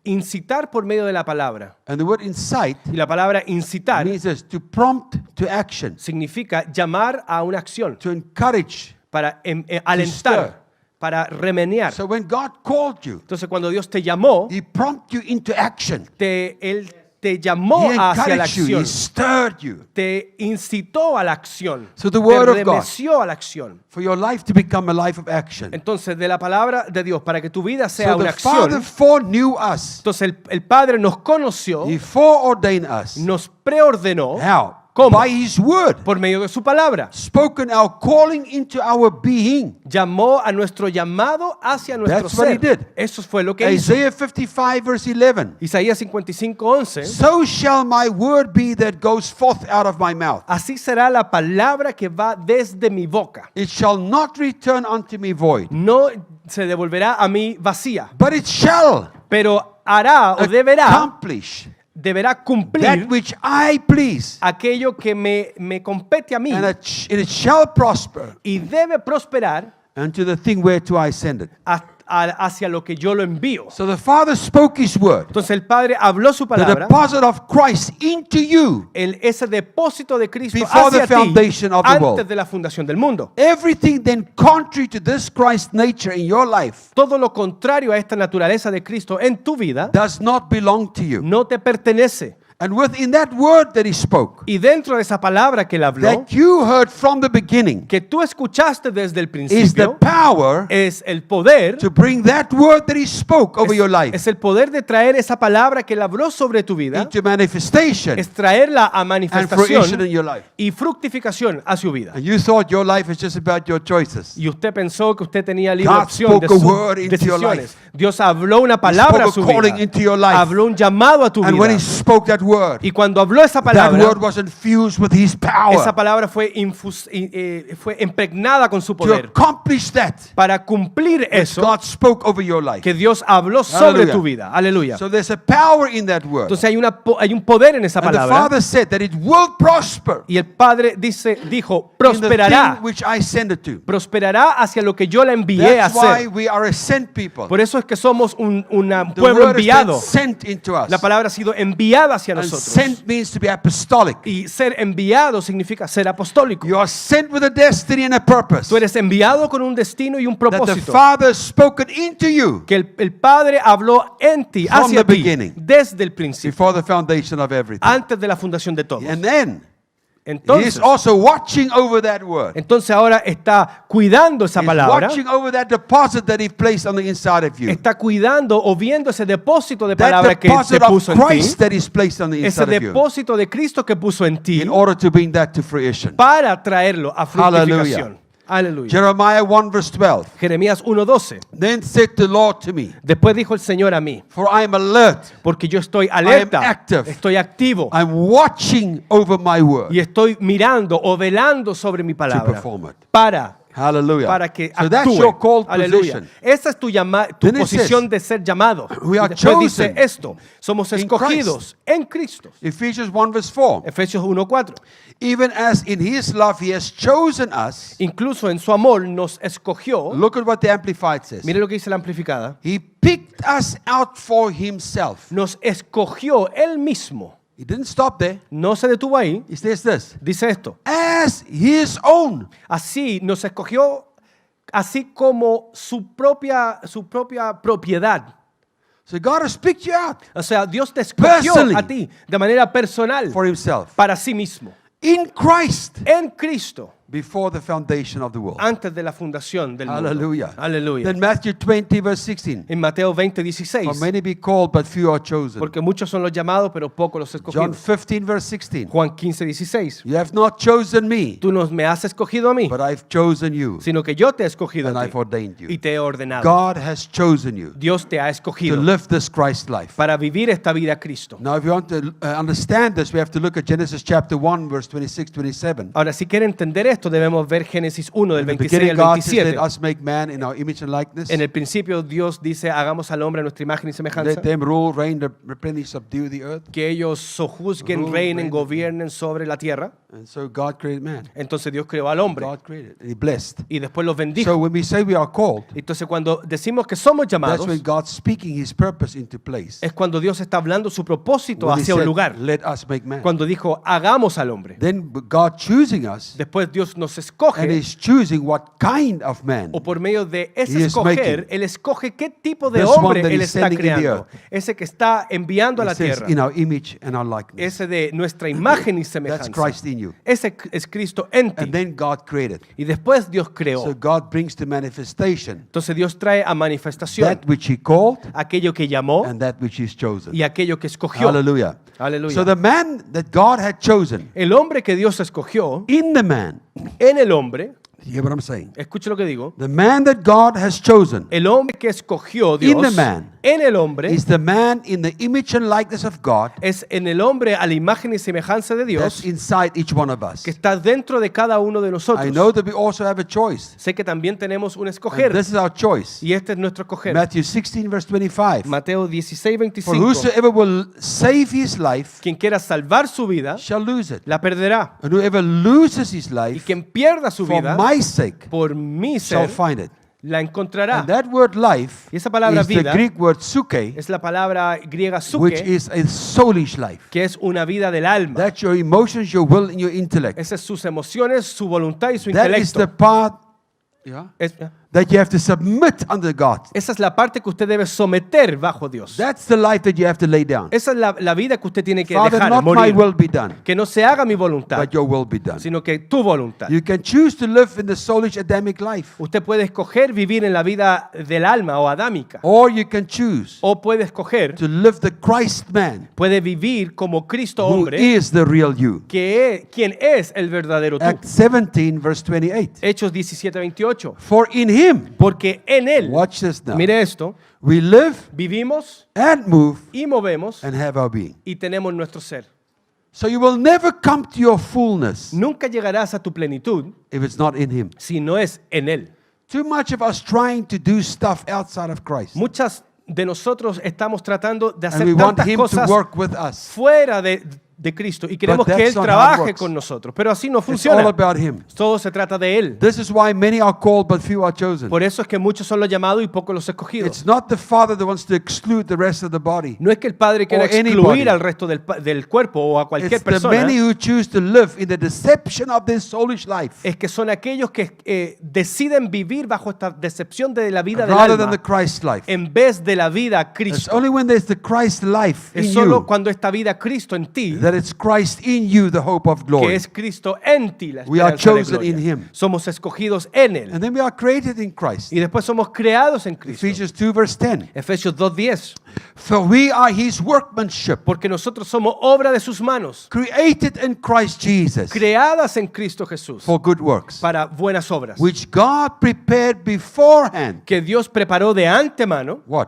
incitar por medio de la palabra. And the word incite Y la palabra incitar means this, to prompt to action, significa llamar a una acción, to encourage, para alentar, para remenear. So when God called you, Entonces cuando Dios te llamó, He prompted you into action. Él te llamó He hacia la encouraged you. acción, He stirred you te incitó a la acción, So the word te of God. remeció a la acción. for your life to become a life of action. Entonces, de la palabra de Dios, para que tu vida sea So una the Father acción, foreknew us. entonces el Padre nos conoció, He foreordained us. nos preordenó. How? ¿Cómo? By His word. Por medio de su palabra. Spoken our calling into our being. Llamó a nuestro llamado hacia nuestro That's what he ser. did. Eso fue lo que hizo. Isaiah 55 verse 11. Isaías 55:11. So shall my word be that goes forth out of my mouth. Así será la palabra que va desde mi boca. It shall not return unto me void, No se devolverá a mí vacía, but it shall pero hará o accomplish deberá that cumplir which I please, aquello que me compete a mí and it shall prosper y debe prosperar unto the thing whereto I send it. hacia lo que yo lo envío. So the Father spoke His word, Entonces el Padre habló su the palabra, deposit of Christ into you. ese depósito de Cristo Before hacia the ti foundation of the antes world. de la fundación del mundo. Everything then contrary to this Christ nature in your life Todo lo contrario a esta naturaleza de Cristo en tu vida does not belong to you. no te pertenece. And within that word that He spoke, Y dentro de esa palabra que él habló, that you heard from the beginning, que tú escuchaste desde el is the principio, power es el poder, to bring that word that He spoke over your life es el poder de traer esa palabra que él habló sobre tu vida, into manifestation es traerla a and fruition in manifestación your life. y fructificación a su vida. And you thought your life is just about your choices. Y usted pensó que usted tenía libre God opción de spoke a sus word into your decisiones. life. Dios habló una palabra a spoke su a calling vida. into your life. Habló un llamado a tu And when He vida. spoke that word, Y cuando habló esa that palabra, word was infused with His esa power palabra fue impregnada con su to poder accomplish that para cumplir eso God spoke over your life. que Dios habló sobre Aleluya. tu vida. Aleluya. So there's a power in that word. Entonces hay un poder en esa And the palabra. Father said that it will prosper Y el Padre dijo, in the prosperará. thing which I send it to. Prosperará hacia lo que yo la envié a That's why hacer. we are a sent people. Por eso es que somos un The pueblo word is enviado. then sent into us. La palabra ha sido enviada hacia And nosotros. sent means to be apostolic. Y ser enviado significa ser apostólico. You are sent with a destiny and a purpose Tú eres enviado con un destino y un that the propósito. Father has spoken into you Que el Padre habló en ti, From hacia the ti, beginning. desde el principio, before the foundation of everything. antes de la fundación de todo. And then He is Entonces, also watching over that word. ahora está cuidando esa He's palabra, watching over that deposit that He placed on the inside of you. está cuidando o viendo ese depósito de That palabra que deposit se of puso en ti, Christ that He's placed on the ese inside of you. depósito de Cristo que puso en ti In order to bring that to fruition. para traerlo a fructificación. Aleluya. Jeremiah 1 verse 12. Jeremías 1:12. Then said the Lord to me, Después dijo el Señor a mí, for I am alert, porque yo estoy alerta, active. estoy activo I'm watching over my word y estoy mirando o velando sobre mi to palabra perform it. para Hallelujah. que So that's actúe. your called Aleluya. position. Esa es tu Then it posición says, de ser llamado. we Y are después dice chosen esto, somos in escogidos en Cristo. Ephesians 1 verse 4. Efesios 1:4. Even as in His love He has chosen us. Incluso en su amor nos escogió. Look at what the Amplified says. Mire lo que dice la amplificada. He picked us out for Himself. Nos escogió él mismo. He didn't stop there. No se detuvo ahí. He says this. Dice esto. As His own. Así nos escogió, así como su propia propiedad. So God has picked you out O sea, Dios te escogió Personally. a ti de manera personal for Himself. para sí mismo. In Christ. En Cristo. Before the foundation of the world. Antes de la fundación del mundo. Hallelujah. Aleluya. Then Matthew 20 verse 16. En Mateo For 20:16. many be called, but few are chosen. Porque muchos son los llamados, pero pocos los John escogidos. 15 verse 16. Juan 15:16. You have not chosen me, Tú no me has escogido a mí, but I've chosen you, sino que yo te he escogido and a I've ti ordained y you. te he ordenado. God has chosen you Dios te ha to escogido live this Christ life. para vivir esta vida a Cristo. Now, if you want to understand this, we have to look at Genesis chapter 1, verse 26, 27. Ahora, si quiere entender esto, debemos ver Génesis 1 del In the 26 beginning, al God says, 27. let us make man in our image and likeness. En el principio Dios dice, hagamos al hombre a nuestra imagen y semejanza, Let them rule, reign, replenish, subdue the earth. que ellos sojuzguen, Rule, reinen, reign. gobiernen sobre la tierra. And so God created man. Entonces Dios creó al hombre God created, and He blessed. y después los bendijo. So when we say we are called, Entonces cuando decimos que somos that's llamados, when God's speaking His purpose into place. es cuando Dios está hablando su propósito When He hacia un said, lugar. let us make man. Cuando dijo, hagamos al hombre. Then God choosing us Después Dios Dios nos and escoge, He's choosing what kind of man. o por medio de He ese is escoger, making. Él escoge qué tipo de This one hombre that Él He's está sending in the creando. earth. Ese que está enviando a He la says, tierra. in our image and our likeness. Ese de nuestra imagen y That's semejanza. Christ in you. Ese es Cristo en ti. And then God created. Y después Dios creó. So God brings to manifestation Entonces Dios trae a manifestación that which He called aquello que llamó and that which He's chosen. y aquello que escogió. Hallelujah. Aleluya. So the man that God had chosen, El hombre que Dios escogió, in the man, en el hombre, you hear what I'm saying? escuche lo que digo, The man that God has chosen el hombre que escogió In the Dios man. en el hombre is the man in the image and likeness of God es en el hombre a la imagen y semejanza de that's Dios inside each one of us. que está dentro de cada uno de I nosotros. know that we also have a choice. Sé que también tenemos un And escoger this is our choice. y este es nuestro escoger. Matthew 16, verse 25. Mateo 16, For 25. whosoever will save his life Quien quiera salvar su vida, shall lose it. la perderá. And whoever loses his Y life quien pierda su for vida, my sake por mi shall ser, find it. la encontrará. And that word life Y esa palabra is the vida Greek word suke, es la palabra griega which suke, is a soulish life. que es una vida del alma. That's your emotions, your will, and your intellect. Esas son sus emociones, su voluntad y su That is the intelecto. part yeah, that you have to submit under God. Esa es la parte que usted debe someter bajo Dios. That's the life that you have to lay down. Esa es la vida que usted tiene que Father, dejar not my morir. will be done, Que no se haga mi voluntad, but your will be done. sino que tu voluntad. You can choose to live in the soulish Adamic life, Usted puede escoger vivir en la vida del alma o adámica. or you can choose O puede escoger, to live the Christ man, puede vivir como Cristo who hombre, is the real you. quien es el verdadero tú. Acts 17, verse 28. Hechos 17:28. For in him, Porque en él, watch this now, mire esto, we live vivimos and move y movemos and have our being. y tenemos nuestro ser. So you will never come to your fullness Nunca llegarás a tu plenitud if it's not in him. si no es en él. Too much of us trying to do stuff outside of Christ. Muchas de nosotros estamos tratando de And hacer we want tantas him to cosas work with us. fuera de Cristo y queremos But que that's Él not how it trabaje works. con nosotros, pero así no It's all funciona. about him. Todo se trata de Él. This is why many are called but few are chosen. Por eso es que muchos son los llamados y pocos los escogidos. It's not the Father that wants to exclude the rest of the body. No es que el Padre quiera Or anybody. excluir al resto del cuerpo o a cualquier It's the persona. many who choose to live in the deception of this soulish life Es que son aquellos que deciden vivir bajo esta decepción de la vida del rather than the alma Christ life. en vez de la vida It's Cristo. only when there's the Christ life in Es solo you cuando esta vida Cristo en ti, that it's Christ in you, the hope of que glory. es Cristo en ti, la We are esperanza de chosen gloria. in Him. Somos escogidos en Él. And then we are created in Christ. Y después somos creados en Cristo. Ephesians 2 verse 10. Efesios 2:10. For we are His workmanship, Porque nosotros somos obra de sus manos, created in Christ Jesus creadas en Cristo Jesús for good works, para buenas obras, which God prepared beforehand. que Dios preparó de antemano. What?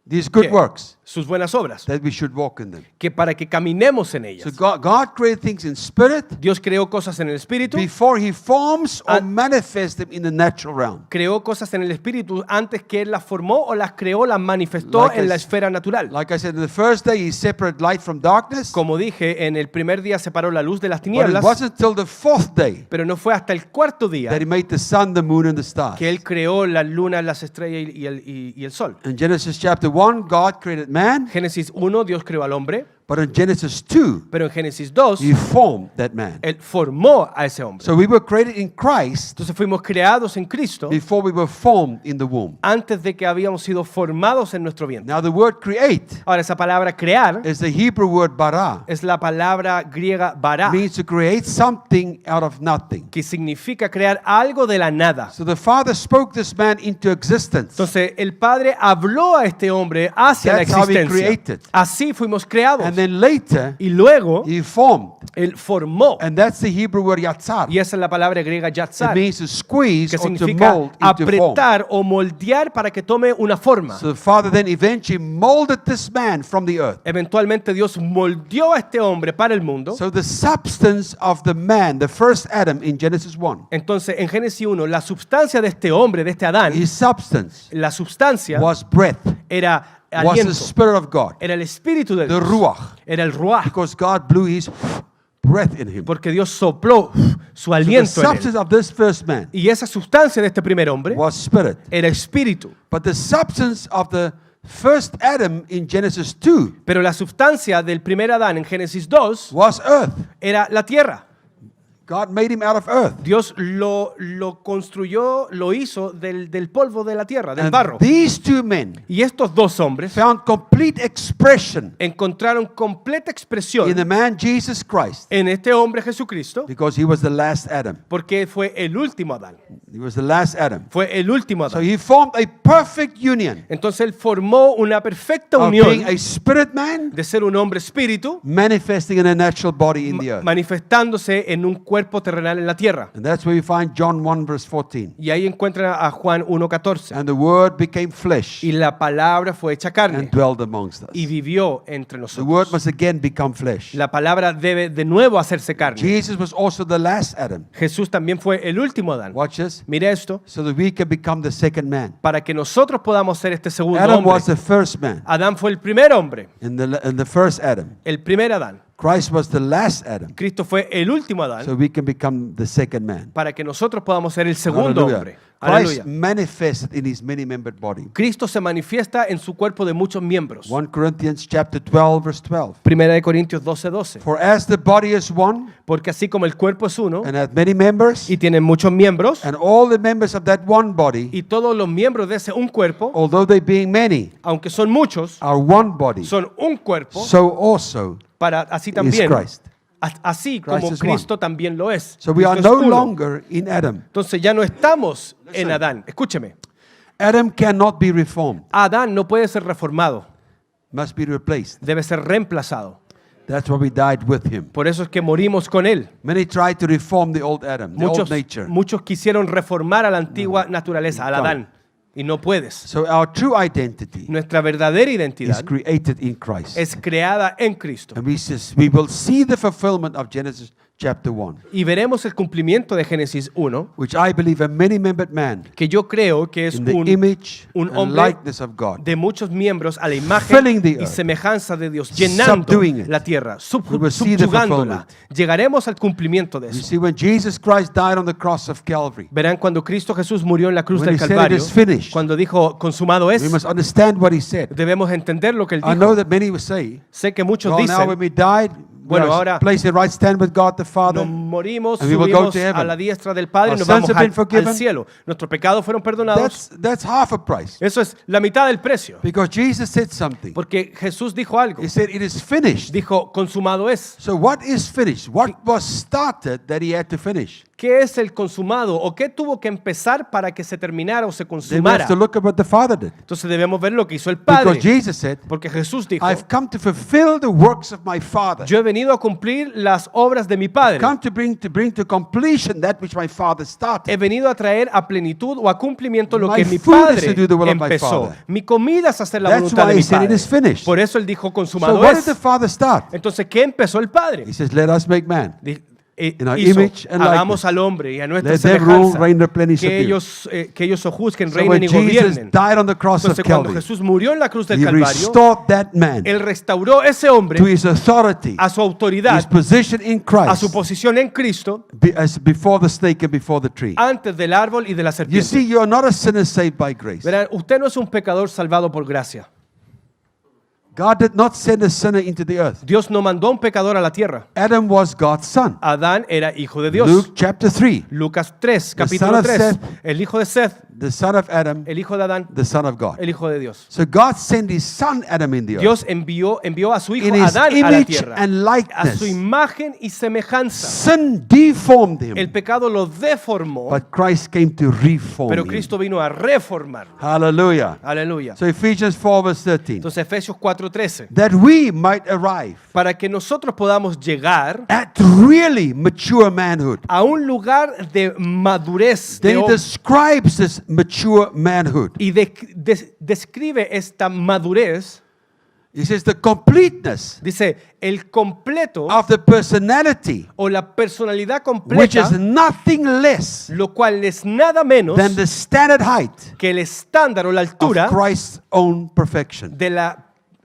These good ¿Qué? works, Sus buenas obras, that we should walk in them. que para que caminemos en ellas. So God created things in spirit Dios creó cosas en el espíritu, before He forms or An- manifests them in the natural realm. creó cosas en el espíritu antes que Él las formó o las creó, las manifestó Like en I la s- esfera natural. Like I said, in the first day He separated light from darkness, Como dije, en el primer día separó la luz de las but it tinieblas, wasn't until the fourth day pero no fue hasta el cuarto día that He made the sun, the moon, and the stars. que Él creó la luna, las estrellas y el sol. In Genesis chapter 1, God created man, Génesis 1, Dios creó al hombre, but in Genesis 2, pero en Génesis 2, He formed that man. Él formó a ese hombre. So we were created in Christ Entonces fuimos creados en Cristo before we were formed in the womb. antes de que habíamos sido formados en nuestro vientre. Now the word create Ahora, esa palabra crear is the Hebrew word bara. es la palabra griega bara, Means to create something out of nothing. que significa crear algo de la nada. So the Father spoke this man into existence. Entonces, el Padre habló a este hombre hacia That's la how he existencia. created. Así fuimos creados. And then later, Y luego, He formed. Él formó. And that's the Hebrew word yatzar. Y esa es la palabra griega It yatzar, means to squeeze que or to significa mold into form. apretar o moldear para que tome una forma. So the Father then eventually molded this man from the earth. Eventualmente Dios moldeó a este hombre para el mundo. So the substance of the man, the first Adam in Genesis 1, Entonces, en Génesis 1, la substancia de este hombre, de este Adán, his substance la substancia was breath, era was the aliento, Spirit of God, era el espíritu de the Dios, Ruach, era el ruach, because God blew His breath in him. porque Dios sopló su So the aliento en él. substance of this first man Y esa sustancia de este primer hombre was spirit. era espíritu. But the substance of the first Adam in Genesis 2 Pero la sustancia del primer Adán en Génesis 2 was earth. era la tierra. God made him out of earth. Dios lo construyó, lo hizo del polvo de la tierra, del barro. And these two men Y estos dos hombres found complete expression encontraron completa in expresión the man Jesus Christ en este hombre Jesucristo because he was the last Adam. porque fue el último Adán. He was the last Adam. Fue el último So Adán. he formed a perfect union Entonces él formó una perfecta of unión being a spirit man de ser un hombre espíritu manifesting in a natural body in the earth. manifestándose en un cuerpo terrenal en la tierra. And that's where we find John 1 verse 14. Y ahí encuentran a Juan 1:14. And the word became flesh Y la palabra fue hecha carne and dwelled amongst us. y vivió entre The nosotros. word must again become flesh. La palabra debe de nuevo hacerse carne. Jesus was also the last Adam. Jesús también fue el último Adán. Watch this. Mire esto, So that we can become the second man. para que nosotros podamos ser este segundo Adam hombre. was the first man. Adán fue el primer hombre, In the first Adam. el primer Adán. Christ was the last Adam. Cristo fue el último Adán, So we can become the second man. para que nosotros podamos ser el segundo Hallelujah. hombre. Christ Aleluya. manifested in his many-membered body. Cristo se manifiesta en su cuerpo de muchos miembros. 1 Corinthians chapter 12 verse 12. Primera de Corintios 12:12. For as the body is one Porque así como el cuerpo es uno and hath many members, y tiene muchos miembros, and all the members of that one body, y todos los miembros de ese un cuerpo, although they being many, aunque son muchos, are one body, son un cuerpo, so also para así is también, Christ. así Christ como is Cristo también lo es. So we Cristo are es no uno. longer in Adam. Entonces ya no estamos en Adán. Escúcheme, Adam cannot be reformed, Adán no puede ser reformado, must be replaced. debe ser reemplazado. That's why we died with him. Por eso es que morimos con él. Many tried to reform the old Adam, the old nature. Muchos quisieron reformar a la antigua naturaleza, al Come. Adán, y no puedes. So our true identity Nuestra verdadera is identidad created in Christ. es creada en Cristo. And we will see the fulfillment of Genesis chapter 1, Y veremos el cumplimiento de Génesis 1, which I believe a many-membered man que yo creo que es in the un image un and hombre likeness of God. de muchos miembros a la imagen Filling the y earth. semejanza de Dios, llenando Subduing it. la tierra, We will see the subyugándola. fulfillment. Llegaremos al cumplimiento de You eso. see, when Jesus Christ died on the cross of Calvary, Verán cuando Cristo Jesús murió en la cruz When del he said, "It Calvario, is finished", cuando dijo consumado we es, must understand what he said. debemos entender lo que él I know dijo. that many will say, Sé que muchos well, now when dicen, we died, Bueno, we ahora- are placed in right stand with God the Father. nos morimos, And we will go subimos to heaven. a la diestra del Padre y Our nos sins vamos have been al forgiven. cielo. Nuestros pecados fueron perdonados. That's half a price. Eso es la mitad del precio. Because Jesus said something. Porque Jesús dijo algo. He said, it is finished. Dijo, consumado es. So what is finished? What was started that he had to finish? ¿Qué es el consumado? ¿O qué tuvo que empezar para que se terminara o se Then we consumara? have to look at what the Father did. Entonces debemos ver lo que hizo el Because Padre. Jesus said, Porque Jesús dijo, I've come to fulfill the works of my Father. yo he venido a cumplir las obras de mi Padre. Come to bring to completion that which my Father started. He venido a traer a plenitud o a cumplimiento lo My que mi food is Padre to do the will of my empezó. Father. Mi comida es hacer la That's voluntad de why mi he said it Padre. is finished. Por eso él dijo, So consumado what did the es. Father start? Entonces, ¿qué empezó el Padre? He says, let us make man. In our Hizo, image and hagamos likeness. al hombre y a nuestra Let them semejanza, rule, reign, replenish, que subdue. ellos sojuzguen, So reinen when y Jesus gobiernen. died on the cross of Entonces, cuando Calvary, Jesús murió en la cruz del he Calvario, restored that man él restauró ese hombre to his authority, a su his autoridad, position in a su Christ, posición en Cristo, as before the snake and before the tree. antes del árbol y de la You serpiente. see, you are not a sinner saved by grace. Verán, usted no es un pecador salvado por gracia. God did not send a sinner into the earth. Dios no mandó a un pecador a la tierra. Adam was God's son. Adán era hijo de Dios. Luke chapter 3, Lucas 3, son capítulo of 3. Seth. El hijo de Seth, the son of Adam, el hijo de Adán, the son of God. el hijo de Dios. So God sent his son Adam in the earth. Dios envió a su hijo In his Adán a la image tierra, and a likeness. su imagen y semejanza. Sin deformed El him, pecado lo deformó, but Christ came to reform pero him. Cristo vino a reformarlo. Hallelujah. Aleluya. So Ephesians 4 verse 13. Entonces Efesios 4:13, That we might arrive para que nosotros podamos llegar at really mature manhood. a un lugar de madurez de Then he hombre. describes this mature manhood. Y describe esta madurez, He says the completeness dice, el completo of the personality, o la personalidad which is completa, nothing less lo cual es nada menos than the standard height que el estándar o la of altura Christ's own perfection.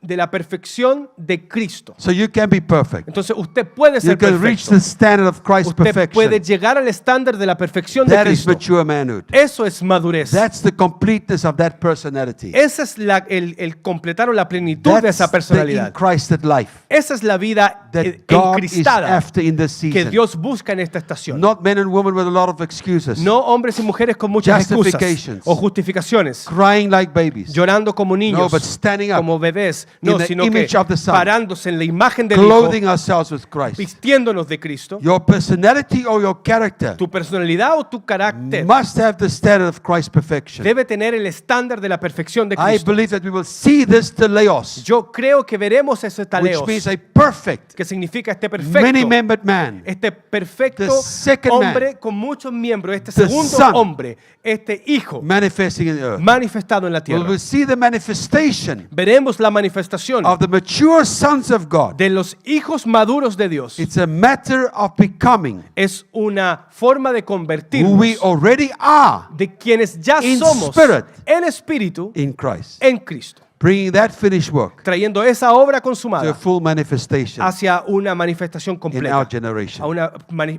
de la perfección de Cristo. So you can be perfect. Entonces usted puede You ser can reach perfecto. the standard of Christ's Usted puede perfection. llegar al estándar de la perfección de That is Cristo. mature manhood. Eso es madurez. That's the completeness of that personality. Esa es el completar o la plenitud de That's esa the in personalidad. Christed life Esa es la vida that God is encristada after in this que season. Dios busca en esta estación. Not men and women with a lot of excuses, No hombres y mujeres con muchas excusas Justifications. o justificaciones, crying like babies, llorando como niños, No, but standing up como bebés, in no, the sino que image of the Son. parándose en la imagen del Hijo, clothing ourselves with Christ. vistiéndonos de Cristo. Your personality or your character Tu personalidad o tu carácter must have the standard of Christ's perfection. debe tener el estándar de la perfección de I Cristo. believe that we will see this teleos, Yo creo que veremos ese which taleos, means a perfect, que significa este perfecto, many-membered man, este perfecto The second hombre man. con muchos miembros, este The segundo Son. hombre, este Hijo manifesting in the earth. manifestado en la We tierra. will see the manifestation Veremos la manifestación of the mature sons of God. de los hijos maduros de Dios. It's a matter of becoming Es una forma de who convertirnos we already are de quienes ya in somos spirit. en espíritu in Christ. en Cristo, Bringing that finished work trayendo esa obra to a consumada full manifestation hacia una manifestación in completa, our a generation. una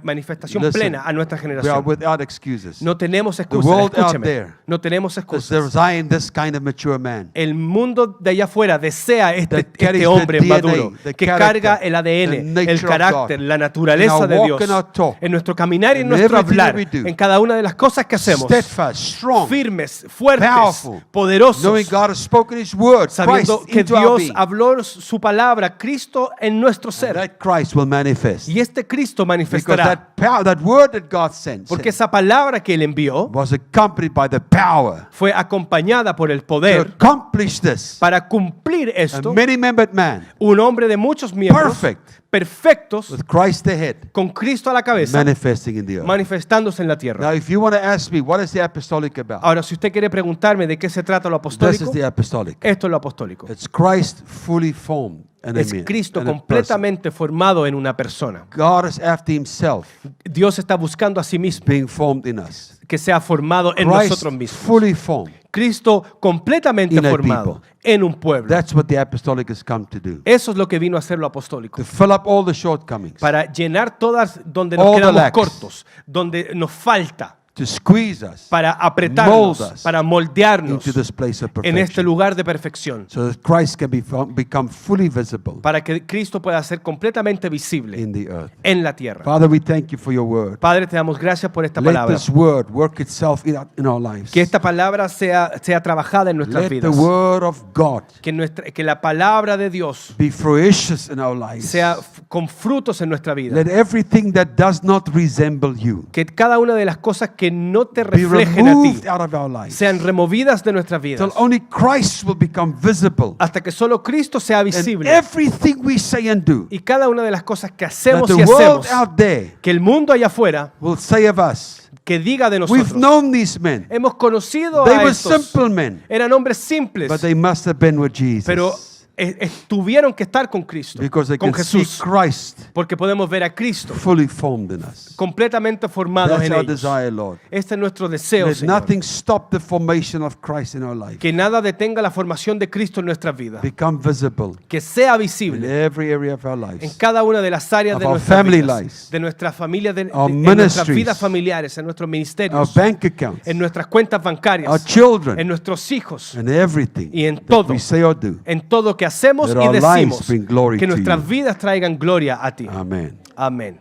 manifestación Listen, plena a nuestra We are generación. without excuses. No tenemos excusas, world out escúcheme, there no tenemos Let's excusas. design this kind of mature man. El mundo de allá afuera desea That carries este the hombre DNA, maduro the que character, carga el the ADN, nature el of carácter, God. la In naturaleza our de walk Dios, and our talk. en nuestro caminar y en In nuestro everything that hablar, we do. en cada una de las cosas que hacemos, Steadfast, strong, firmes, fuertes, powerful, poderosos, knowing God has spoken His word, sabiendo Christ que into our Dios being. habló su palabra, Cristo en nuestro ser. That Christ will manifest. Y este Cristo Because manifestará. that power, that word that God sent Porque esa palabra que Él envió was accompanied by the power fue acompañada por el to poder accomplish this. para cumplir A esto. many-membered man Un hombre de muchos miembros, Perfect. perfectos, with Christ the head con Cristo a la cabeza, manifesting in the earth. manifestándose en la tierra. Now, if you want to ask me, what is the apostolic about? Ahora, si usted quiere preguntarme de qué se trata lo This apostólico, is the apostolic. esto es lo apostólico. It's Christ fully formed and Es Cristo and a person. completamente formado en una persona. God is after Himself Dios está buscando a sí mismo being formed in us. que sea formado en Christ nosotros mismos. fully formed. Cristo completamente In a formado people. en un pueblo. That's what the apostolic has come to do. Eso es lo que vino a hacer lo apostólico. To fill up all the shortcomings. Para llenar todas donde nos All the quedamos lacks. cortos, donde nos falta, To squeeze us para apretarnos, Mold us para moldearnos into this place of en este perfection. lugar de perfección, So that Christ can become fully visible para que Cristo pueda ser completamente visible in the earth. en la tierra. Father, we thank you for your word. Padre, te damos gracias por esta Let palabra. this word work itself in our lives. Que esta palabra sea trabajada en nuestras Let the vidas. word of God Que la palabra de Dios be fruitious in our lives. sea con frutos en nuestra vida. Let everything that does not resemble you Que cada una de las cosas que no te be reflejen a ti removed out of our lives. sean removidas de nuestras vidas. Till only Christ will become visible. Hasta que solo Cristo sea And visible. everything we say and do, Y cada una de las cosas que that hacemos the y world hacemos, out there que el mundo allá afuera, will say of us, que diga de we've nosotros. known these men. Hemos conocido They a were estos. simple men, Eran hombres simples, but they must have been with pero Jesus. tuvieron que estar con Cristo, Because they con can see Jesús, Christ porque podemos ver a Cristo fully formed in us. completamente formados That's en our ellos. desire, Lord. Este es nuestro deseo, Let Señor. nothing stop the formation of Christ in our life. Que nada detenga la formación de Cristo en nuestras vidas. Become visible Que sea in visible every area of our en lives. cada una de las áreas Of de our nuestras family vidas, lives, de nuestras familias, our en nuestras ministries, vidas familiares, en nuestros Our ministerios, bank accounts, en nuestras cuentas our bancarias, children, en nuestros hijos, and everything y en that todo. we say or do. en todo que hacemos That y our lives decimos, bring glory que to nuestras you. vidas traigan gloria a ti. Amen. Amén.